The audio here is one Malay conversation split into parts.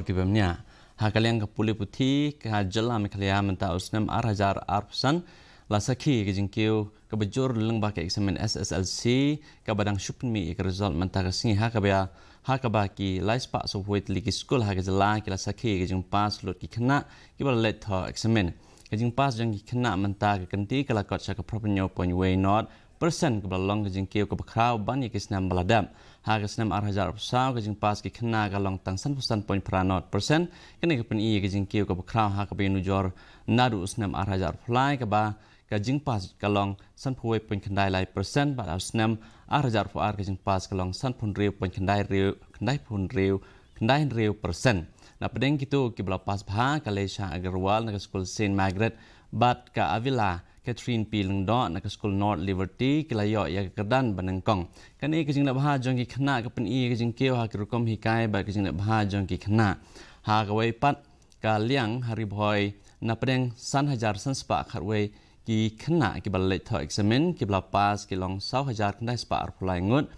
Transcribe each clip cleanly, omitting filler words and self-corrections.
Kibamnya, hakaliang kapuli putih kehajala Meghalaya Mynta Snem Arhajar Arpsan lasaki kejing Kiew kebejur leng bak eksamin Sslc kabadang shupmi ik result Mynta kasing hakaba ki laispa so huit ligi school hakajala ki lasaki kejing pas lot ki kena ki bal let tho eksamin kejing pas jang ki kena Mynta ka kanti kala kot sa ka propenyo point way not persen ke balong kejing Kiew ke bakrau bani ke Snem baladam ha ke Snem Arhajar Arpsau kejing pas ki kena kalong tang 100% point pranot persen kene ke peni kejing Kiew ke bakrau ha ke benujor nadu Snem Arhajar Arpflai ke ba kejing pas kalong 100 point kendai lai persen ba Snem Arhajar Arpfar kejing pas kalong 100 point kendai riu persen na pedeng kitu ki bala pas bha kalesha agarwal na school Saint Margaret bat ka Avila Catherine P. Lengdo nak School North Liberty kilayo ya kedan banengkong. Kani kejing nak bahar jong ki kena ke peni kejing Kiew ha kirukom hikai ba kejing nak bahar jong ki kena. Ha kawai pat ka liang hari boy na pedeng san hajar san spa kharwei ki kena ki balet tho eksamin ki bla pas ki long 1,000 kendai spa arpulai ngut.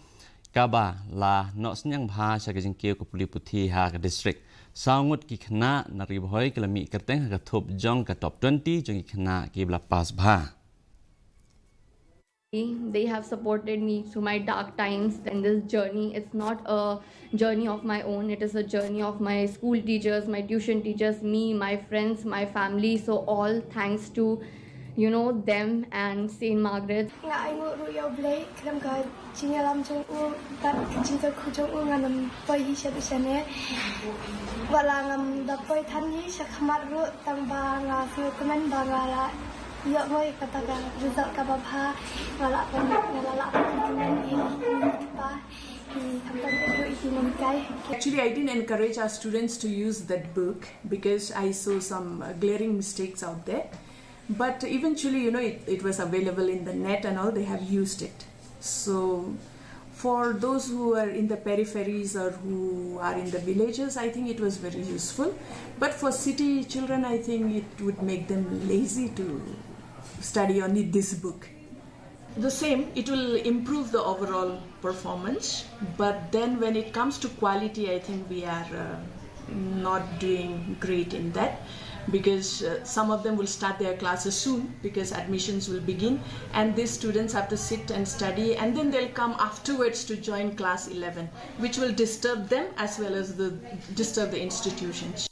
Kaba la nok senyang bahar sa kejing Kiew ke puli putih ha ke district. Saungut ki kena nari boy kelami kerteng ha top jong ka top 20 jong ki kena ki bla pas bha. They have supported me through my dark times in this journey. It's not a journey of my own. It is a journey of my school teachers, my tuition teachers, me, my friends, my family. So all thanks to them and Saint Margaret. Actually, I didn't encourage our students to use that book because I saw some glaring mistakes out there. But eventually, it was available in the net and all, they have used it. So for those who are in the peripheries or who are in the villages, I think it was very useful. But for city children, I think it would make them lazy to study only this book. The same, it will improve the overall performance. But then when it comes to quality, I think we are not doing great in that. Because some of them will start their classes soon because admissions will begin and these students have to sit and study and then they'll come afterwards to join class 11 which will disturb them as well as disturb the institutions.